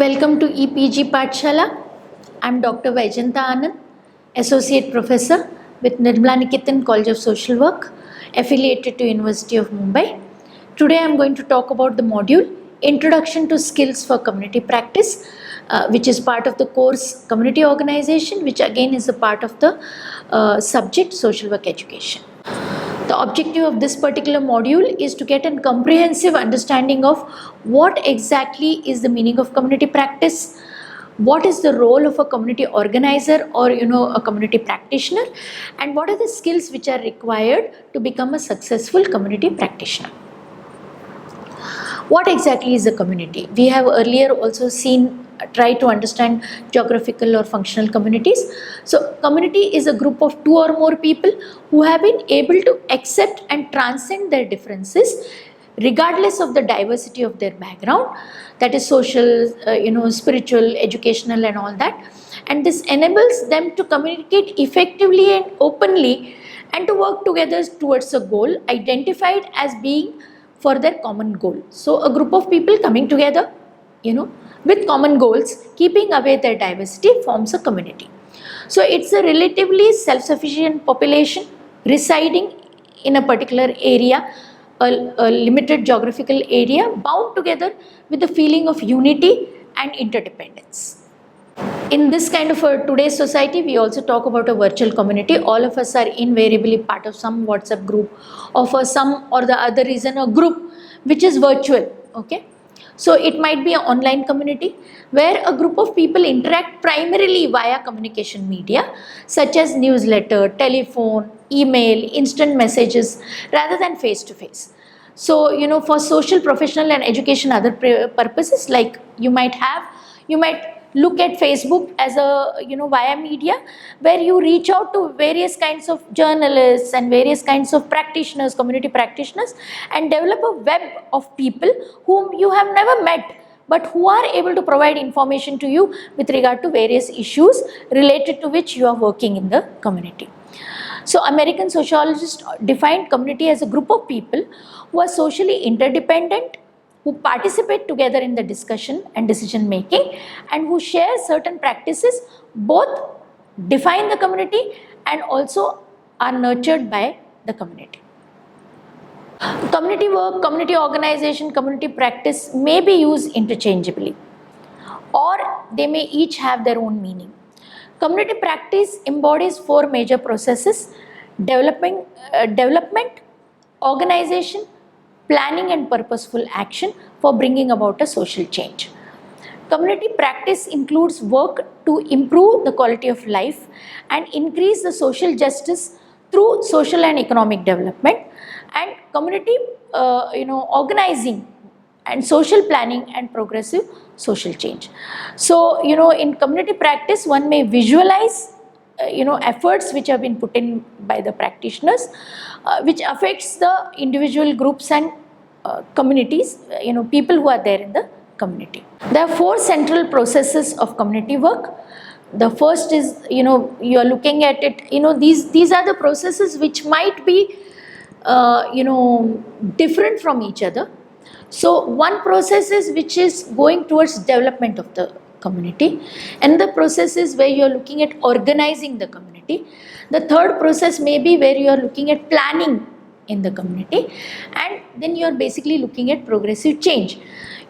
Welcome to EPG Pathshala. I am Dr. Vaijanta Anand, Associate Professor with Nirmala Niketan College of Social Work, affiliated to University of Mumbai. Today I am going to talk about the module Introduction to Skills for Community Practice, which is part of the course Community Organization, which again is a part of the subject Social Work Education. The objective of this particular module is to get a comprehensive understanding of what exactly is the meaning of community practice, what is the role of a community organizer or a community practitioner, and what are the skills which are required to become a successful community practitioner. What exactly is a community? We have earlier also try to understand geographical or functional communities. So community is a group of two or more people who have been able to accept and transcend their differences regardless of the diversity of their background, that is social, spiritual, educational and all that. And this enables them to communicate effectively and openly and to work together towards a goal identified as being for their common goal. So a group of people coming together, with common goals, keeping away their diversity, forms a community. So it's a relatively self-sufficient population residing in a particular area, a limited geographical area, bound together with the feeling of unity and interdependence. In this kind of a today's society, we also talk about a virtual community. All of us are invariably part of some WhatsApp group or for some or the other reason a group which is virtual. Okay. So it might be an online community where a group of people interact primarily via communication media such as newsletter, telephone, email, instant messages rather than face to face. So, for social, professional and education other purposes, like you might look at Facebook as a via media where you reach out to various kinds of journalists and various kinds of practitioners, community practitioners, and develop a web of people whom you have never met but who are able to provide information to you with regard to various issues related to which you are working in the community. So American sociologists defined community as a group of people who are socially interdependent, who participate together in the discussion and decision making, and who share certain practices, both define the community and also are nurtured by the community. Community work, community organization, community practice may be used interchangeably, or they may each have their own meaning. Community practice embodies four major processes: development, organization, planning and purposeful action for bringing about a social change. Community practice includes work to improve the quality of life and increase the social justice through social and economic development, and community organizing and social planning and progressive social change. So, in community practice, one may visualize efforts which have been put in by the practitioners, which affects the individual groups and communities, people who are there in the community. There are four central processes of community work. The first is, you are looking at it, these are the processes which might be, different from each other. So one process is which is going towards development of the community, and the process is where you are looking at organizing the community. The third process may be where you are looking at planning in the community, and then you are basically looking at progressive change.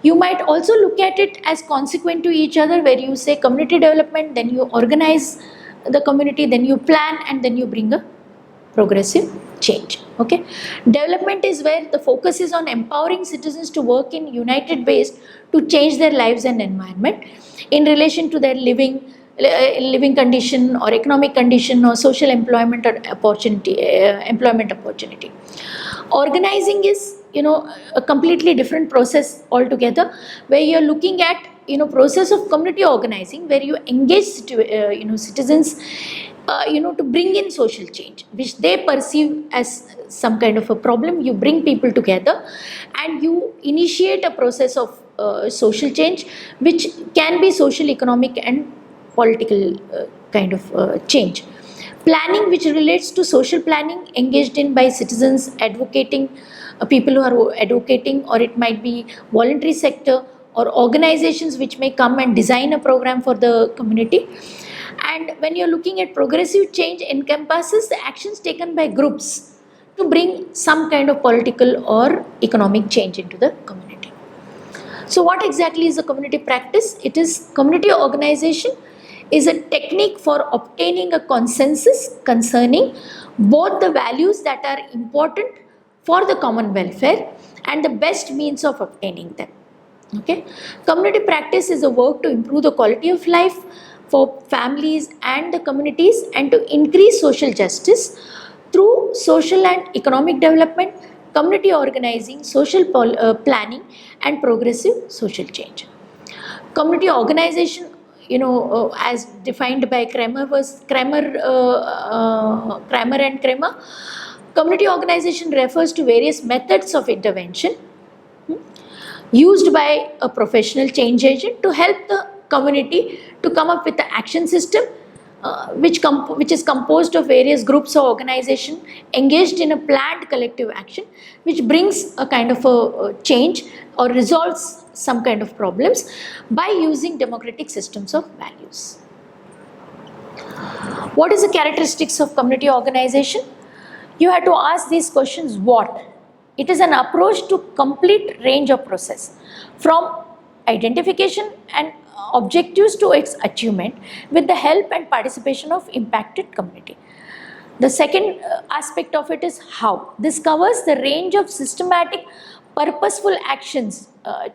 You might also look at it as consequent to each other, where you say community development, then you organize the community, then you plan, and then you bring a progressive change. Okay. Development is where the focus is on empowering citizens to work in united ways to change their lives and environment in relation to their living condition or economic condition or social employment or employment opportunity. Organizing is a completely different process altogether, where you are looking at process of community organizing, where you engage citizens to bring in social change which they perceive as some kind of a problem. You bring people together and you initiate a process of social change which can be social, economic and political kind of change. Planning, which relates to social planning engaged in by citizens advocating, people who are advocating, or it might be voluntary sector or organizations which may come and design a program for the community. And when you're looking at progressive change, encompasses the actions taken by groups to bring some kind of political or economic change into the community. So what exactly is a community practice? It is community organization is a technique for obtaining a consensus concerning both the values that are important for the common welfare and the best means of obtaining them. Okay, community practice is a work to improve the quality of life for families and the communities and to increase social justice through social and economic development, community organizing, social planning and progressive social change. Community organization, as defined by Kramer and Kramer, community organization refers to various methods of intervention used by a professional change agent to help the community to come up with the action system which is composed of various groups or organization engaged in a planned collective action which brings a kind of a change or resolves some kind of problems by using democratic systems of values. What is the characteristics of community organization? You have to ask these questions. What? It is an approach to complete range of process from identification and objectives to its achievement with the help and participation of impacted community. The second aspect of it is how. This covers the range of systematic purposeful actions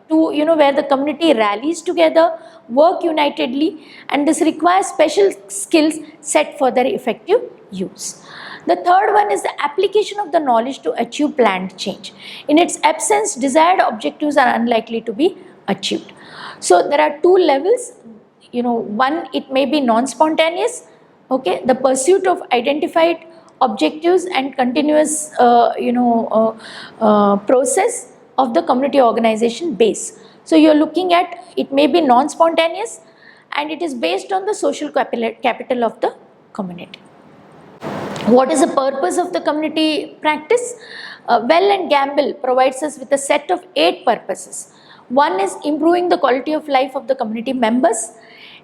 where the community rallies together, work unitedly, and this requires special skills set for their effective use. The third one is the application of the knowledge to achieve planned change. In its absence, desired objectives are unlikely to be achieved. So there are two levels. One, it may be non-spontaneous. Okay, the pursuit of identified objectives and continuous process of the community organization base. So you are looking at, it may be non-spontaneous and it is based on the social capital of the community. What is the purpose of the community practice? Well and Gamble provides us with a set of 8 purposes. One is improving the quality of life of the community members,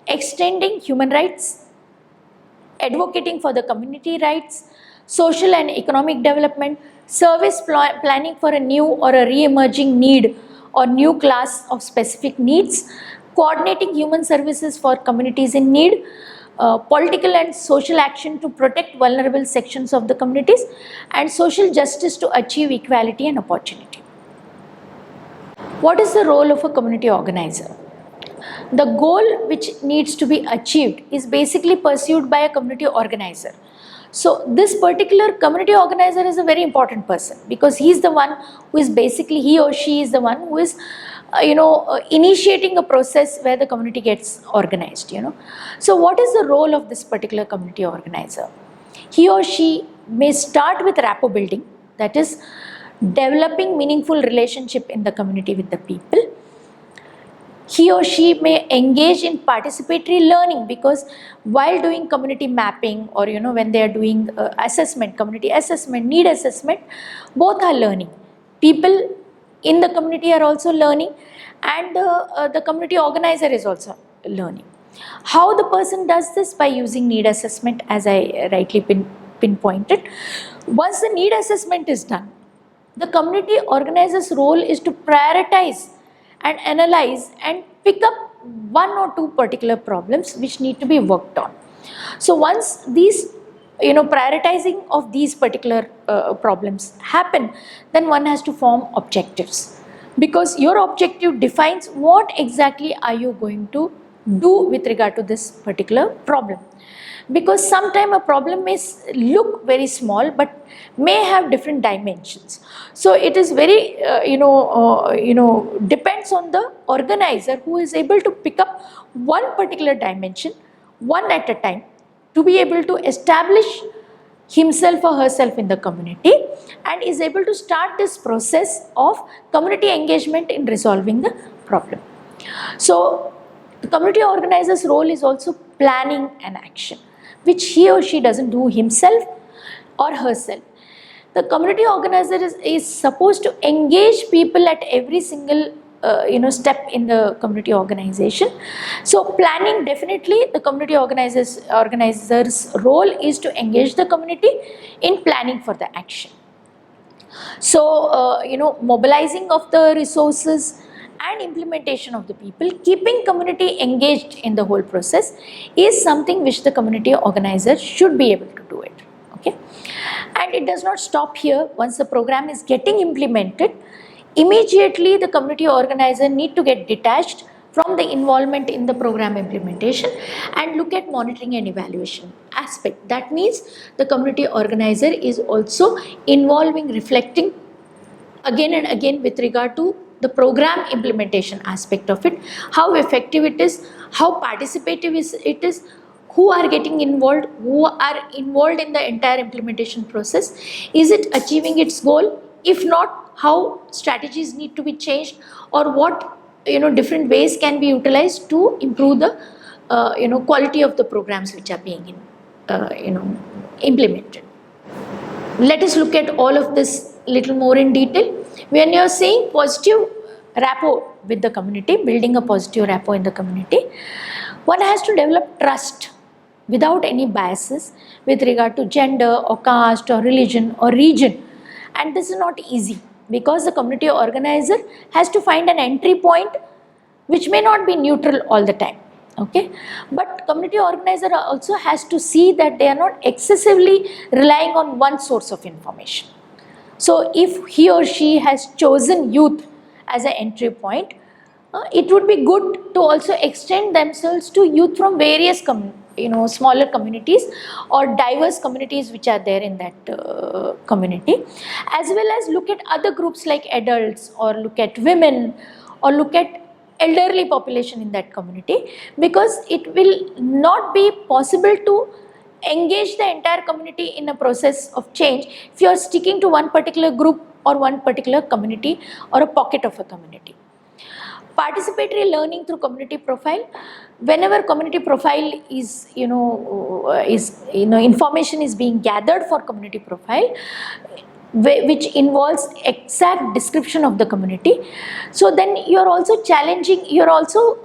extending human rights, advocating for the community rights, social and economic development, service planning for a new or a re-emerging need or new class of specific needs, coordinating human services for communities in need, political and social action to protect vulnerable sections of the communities, and social justice to achieve equality and opportunity. What is the role of a community organizer? The goal which needs to be achieved is basically pursued by a community organizer. So this particular community organizer is a very important person because he is the one who is basically, he or she is the one who is initiating a process where the community gets organized. So what is the role of this particular community organizer? He or she may start with rapport building, that is developing meaningful relationship in the community with the people. He or she may engage in participatory learning because while doing community mapping or when they are doing assessment, community assessment, need assessment, both are learning. People in the community are also learning and the community organizer is also learning. How the person does this? By using need assessment, as I rightly pinpointed. Once the need assessment is done, the community organizer's role is to prioritize and analyze and pick up 1 or 2 particular problems which need to be worked on. So once these prioritizing of these particular problems happen, then one has to form objectives, because your objective defines what exactly are you going to do with regard to this particular problem. Because sometimes a problem may look very small but may have different dimensions. So it is very depends on the organizer who is able to pick up one particular dimension, one at a time, to be able to establish himself or herself in the community and is able to start this process of community engagement in resolving the problem. So the community organizer's role is also planning an action, which he or she doesn't do himself or herself. The community organizer is supposed to engage people at every single step in the community organization. So planning, definitely the community organizer's role is to engage the community in planning for the action. So mobilizing of the resources and implementation of the people, keeping community engaged in the whole process is something which the community organizer should be able to do it. Okay, and it does not stop here. Once the program is getting implemented, immediately the community organizer need to get detached from the involvement in the program implementation and look at monitoring and evaluation aspect. That means the community organizer is also involving, reflecting again and again with regard to the program implementation aspect of it, how effective it is, how participative it is, who are getting involved, who are involved in the entire implementation process, is it achieving its goal, if not, how strategies need to be changed, or what different ways can be utilized to improve the quality of the programs which are being implemented. Let us look at all of this little more in detail. When you are saying positive rapport with the community, building a positive rapport in the community, one has to develop trust without any biases with regard to gender or caste or religion or region. And this is not easy because the community organizer has to find an entry point which may not be neutral all the time. Okay, but community organizer also has to see that they are not excessively relying on one source of information. So if he or she has chosen youth as an entry point, it would be good to also extend themselves to youth from various smaller communities or diverse communities which are there in that community, as well as look at other groups like adults, or look at women, or look at elderly population in that community, because it will not be possible to engage the entire community in a process of change if you are sticking to one particular group or one particular community or a pocket of a community. Participatory learning through community profile. Whenever community profile is information is being gathered for community profile, which involves exact description of the community, so then you are also challenging, you are also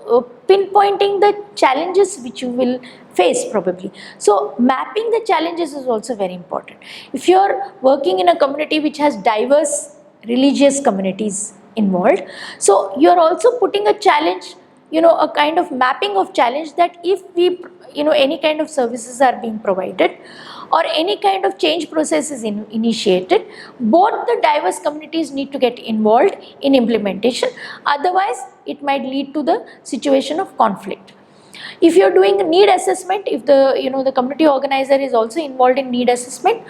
pinpointing the challenges which you will face probably. So mapping the challenges is also very important. If you are working in a community which has diverse religious communities involved, so you are also putting a challenge, a kind of mapping of challenge, that if we any kind of services are being provided or any kind of change process is initiated, both the diverse communities need to get involved in implementation, otherwise it might lead to the situation of conflict. If you are doing need assessment, if the community organizer is also involved in need assessment,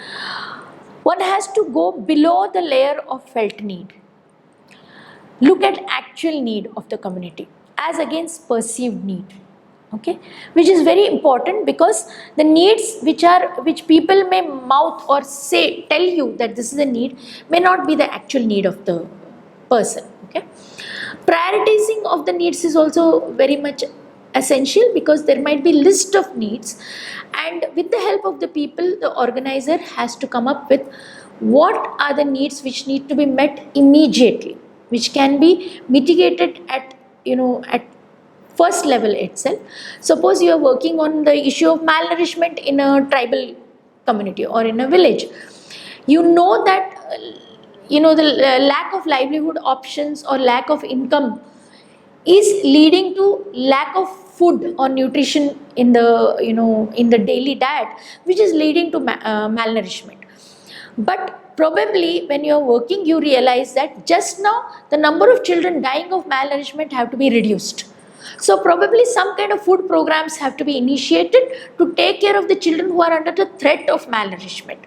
one has to go below the layer of felt need. Look at actual need of the community as against perceived need. Okay, which is very important, because the needs which people may mouth or tell you that this is a need may not be the actual need of the person. Okay, prioritizing of the needs is also very much essential, because there might be list of needs, and with the help of the people, the organizer has to come up with what are the needs which need to be met immediately, which can be mitigated at first level itself. Suppose you are working on the issue of malnourishment in a tribal community or in a village. You know that the lack of livelihood options or lack of income is leading to lack of food or nutrition in the in the daily diet, which is leading to malnourishment. But probably when you are working, you realize that just now the number of children dying of malnourishment have to be reduced. So probably some kind of food programs have to be initiated to take care of the children who are under the threat of malnourishment.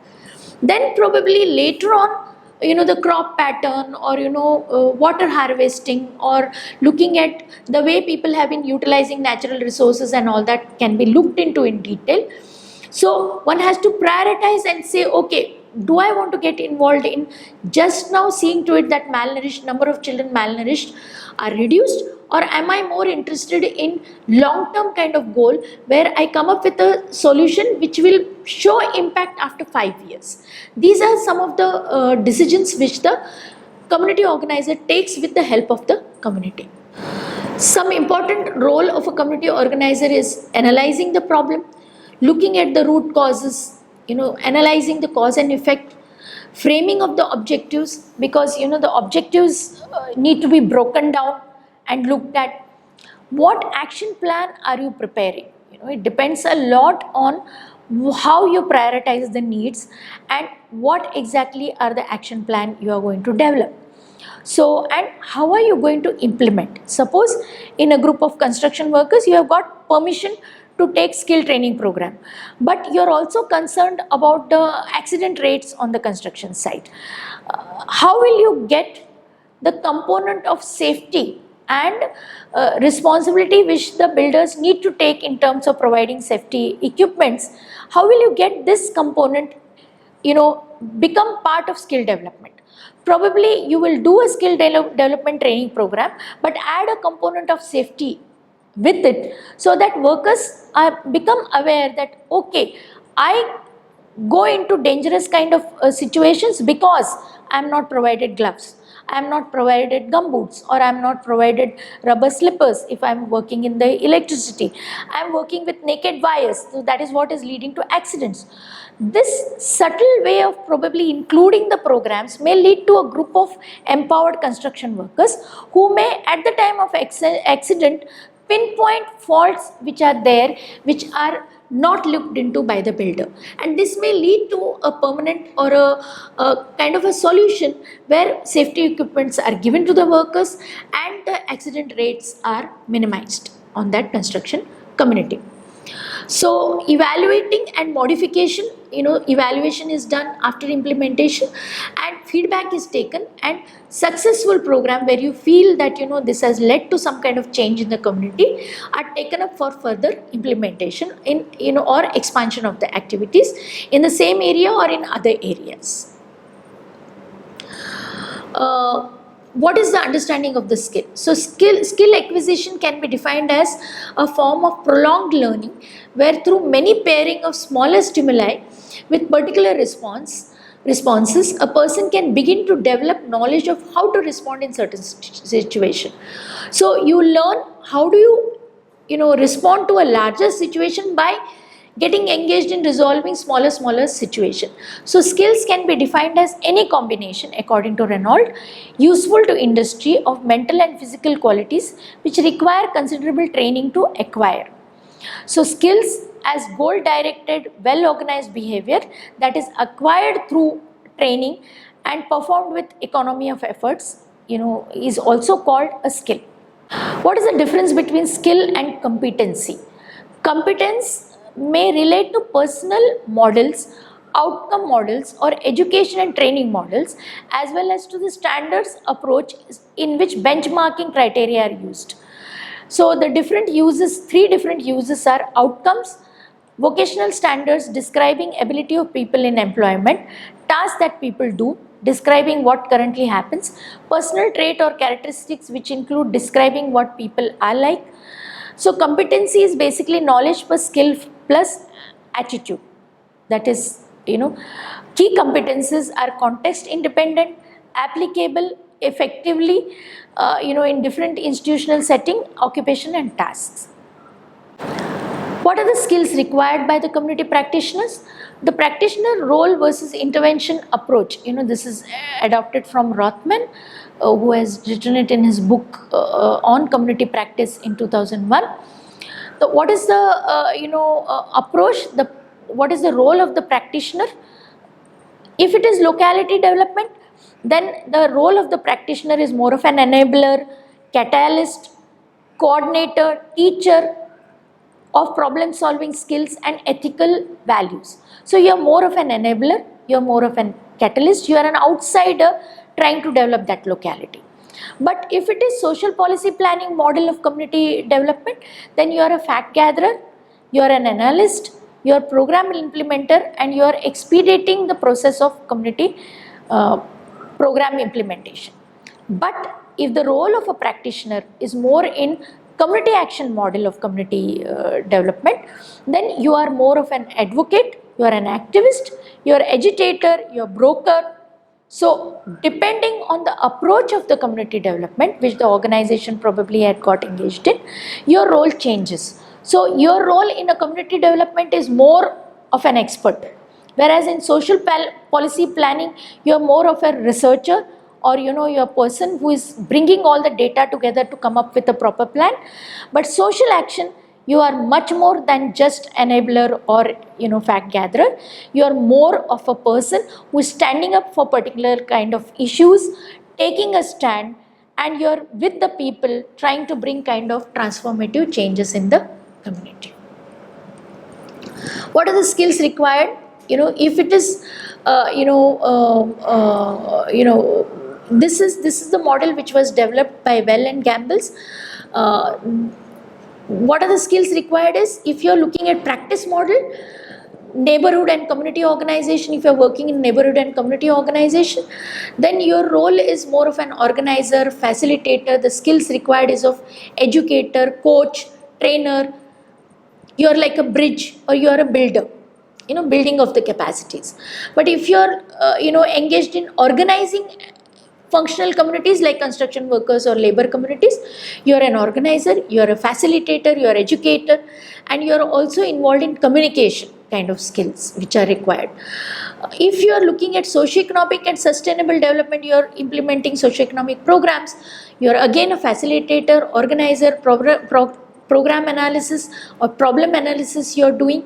Then probably later on, the crop pattern, or water harvesting, or looking at the way people have been utilizing natural resources and all that can be looked into in detail. So one has to prioritize and say, okay, do I want to get involved in just now seeing to it that number of children malnourished are reduced, or am I more interested in long-term kind of goal where I come up with a solution which will show impact after 5 years. These are some of the decisions which the community organizer takes with the help of the community. Some important role of a community organizer is analyzing the problem, looking at the root causes, analyzing the cause and effect, framing of the objectives, because the objectives need to be broken down and looked at. What action plan are you preparing? It depends a lot on how you prioritize the needs and what exactly are the action plan you are going to develop. So, and how are you going to implement? Suppose in a group of construction workers, you have got permission to take skill training program, but you're also concerned about the accident rates on the construction site. How will you get the component of safety and responsibility which the builders need to take in terms of providing safety equipments? How will you get this component become part of skill development? Probably you will do a skill development training program, but add a component of safety with it, so that workers become aware that okay, I go into dangerous kind of situations because I am not provided gloves, I am not provided gumboots, or I am not provided rubber slippers if I am working in the electricity. I am working with naked wires, so that is what is leading to accidents. This subtle way of probably including the programs may lead to a group of empowered construction workers who may at the time of accident pinpoint faults which are there, which are not looked into by the builder, and this may lead to a permanent or a kind of a solution where safety equipments are given to the workers and the accident rates are minimized on that construction community. So evaluating and modification, evaluation is done after implementation and feedback is taken, and successful program where you feel that this has led to some kind of change in the community are taken up for further implementation in or expansion of the activities in the same area or in other areas. What is the understanding of the skill? So skill acquisition can be defined as a form of prolonged learning where through many pairing of smaller stimuli with particular responses, a person can begin to develop knowledge of how to respond in certain situation. So you learn how do you respond to a larger situation by getting engaged in resolving smaller situation. So skills can be defined as any combination, according to Renault, useful to industry of mental and physical qualities which require considerable training to acquire. So skills as goal directed, well organized behavior that is acquired through training and performed with economy of efforts, is also called a skill. What is the difference between skill and competency? Competence may relate to personal models, outcome models, or education and training models, as well as to the standards approach in which benchmarking criteria are used. So the different uses, 3 different uses are outcomes, vocational standards describing ability of people in employment, tasks that people do, describing what currently happens, personal trait or characteristics which include describing what people are like. So competency is basically knowledge plus skill plus attitude. That is, key competences are context independent, applicable effectively, in different institutional setting, occupation and tasks. What are the skills required by the community practitioners? The practitioner role versus intervention approach. This is adopted from Rothman, who has written it in his book on community practice in 2001. So what is the approach? What is the role of the practitioner? If it is locality development, then the role of the practitioner is more of an enabler, catalyst, coordinator, teacher of problem solving skills and ethical values. So you are more of an enabler, you are more of an catalyst, you are an outsider trying to develop that locality. But if it is social policy planning model of community development, then you are a fact gatherer, you are an analyst, you are program implementer, and you are expediting the process of community program implementation. But if the role of a practitioner is more in community action model of community development, then you are more of an advocate, you are an activist, you are agitator, you are broker. So depending on the approach of the community development which the organization probably had got engaged in, your role changes. So your role in a community development is more of an expert, whereas in social policy planning you are more of a researcher, or you're a person who is bringing all the data together to come up with a proper plan. But social action, you are much more than just enabler or fact gatherer. You are more of a person who is standing up for particular kind of issues, taking a stand, and you are with the people trying to bring kind of transformative changes in the community. What are the skills required? If it is this is the model which was developed by Well and Gambles. What are the skills required is, if you are looking at practice model, neighborhood and community organization, if you are working in neighborhood and community organization, then your role is more of an organizer, facilitator. The skills required is of educator, coach, trainer. You are like a bridge, or you are a builder, building of the capacities. But if you are engaged in organizing functional communities like construction workers or labor communities, you are an organizer, you are a facilitator, you are educator, and you are also involved in communication kind of skills which are required. If you are looking at socio-economic and sustainable development, you are implementing socio-economic programs, you are again a facilitator, organizer, program analysis or problem analysis you are doing,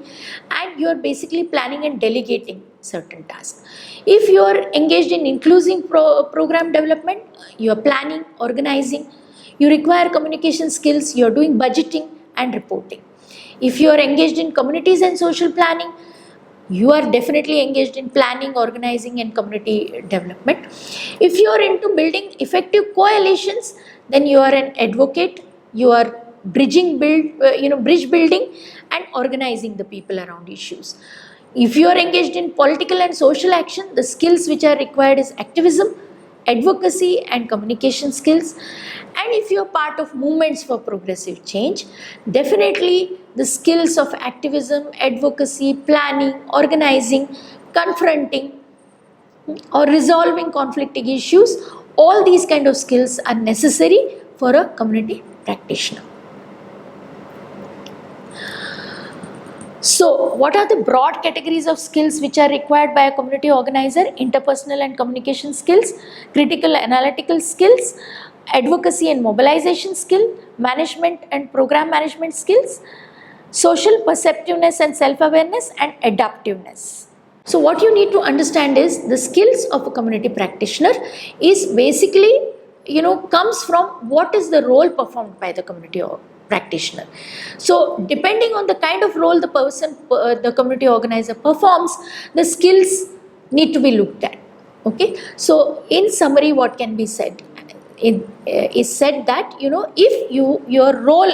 and you are basically planning and delegating certain tasks. If you are engaged in inclusive program development, you are planning, organizing, you require communication skills, you are doing budgeting and reporting. If you are engaged in communities and social planning, you are definitely engaged in planning, organizing and community development. If you are into building effective coalitions, then you are an advocate, you are bridge building and organizing the people around issues. If you are engaged in political and social action, the skills which are required is activism, advocacy and communication skills. And if you are part of movements for progressive change, definitely the skills of activism, advocacy, planning, organizing, confronting or resolving conflicting issues, all these kind of skills are necessary for a community practitioner. So, what are the broad categories of skills which are required by a community organizer? Interpersonal and communication skills, critical analytical skills, advocacy and mobilization skill, management and program management skills, social perceptiveness and self-awareness, and adaptiveness. So, what you need to understand is the skills of a community practitioner is basically, comes from what is the role performed by the community practitioner. So depending on the kind of role the person, the community organizer performs, the skills need to be looked at. Okay. So in summary, what can be said is said that, if your role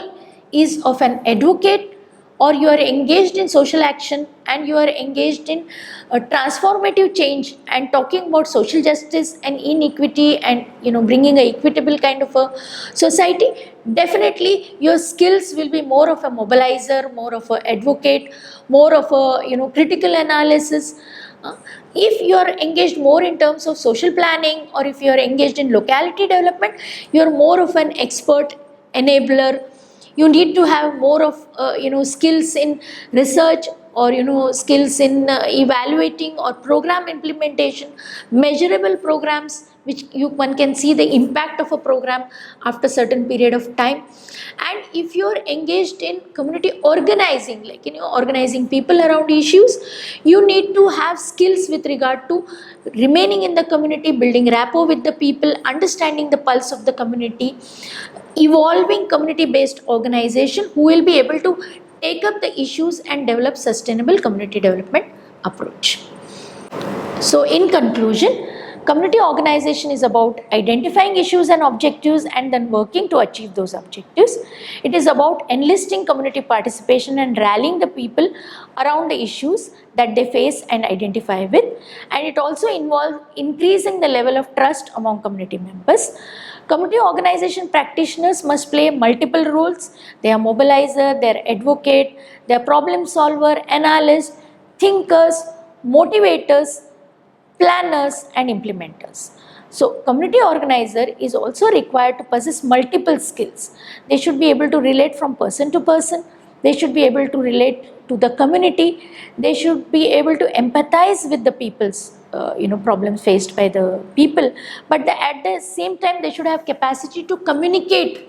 is of an advocate, or you are engaged in social action and you are engaged in transformative change and talking about social justice and inequity and bringing a equitable kind of a society, definitely your skills will be more of a mobilizer, more of a advocate, more of a critical analysis. If you are engaged more in terms of social planning, or if you are engaged in locality development, you are more of an expert, enabler. You need to have more of skills in research, or skills in evaluating or program implementation, measurable programs which one can see the impact of a program after certain period of time. And if you are engaged in community organizing, like organizing people around issues, you need to have skills with regard to remaining in the community, building rapport with the people, understanding the pulse of the community, evolving community-based organization who will be able to take up the issues and develop sustainable community development approach. So in conclusion, community organization is about identifying issues and objectives and then working to achieve those objectives. It is about enlisting community participation and rallying the people around the issues that they face and identify with. And it also involves increasing the level of trust among community members. Community organization practitioners must play multiple roles. They are mobilizer, they are advocate, they are problem solver, analyst, thinkers, motivators, planners and implementers. So community organizer is also required to possess multiple skills. They should be able to relate from person to person. They should be able to relate to the community. They should be able to empathize with the people's problems faced by the people. But at the same time, they should have capacity to communicate,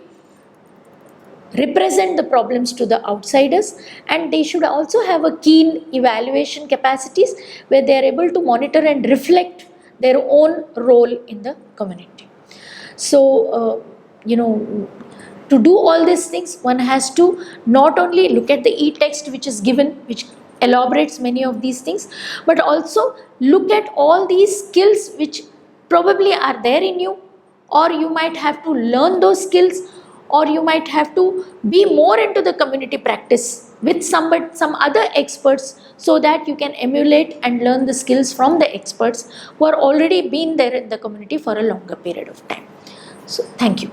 represent the problems to the outsiders, and they should also have a keen evaluation capacities where they are able to monitor and reflect their own role in the community. So to do all these things, one has to not only look at the e-text which is given, which elaborates many of these things, but also look at all these skills which probably are there in you, or you might have to learn those skills, or you might have to be more into the community practice with some other experts, so that you can emulate and learn the skills from the experts who are already been there in the community for a longer period of time. So thank you.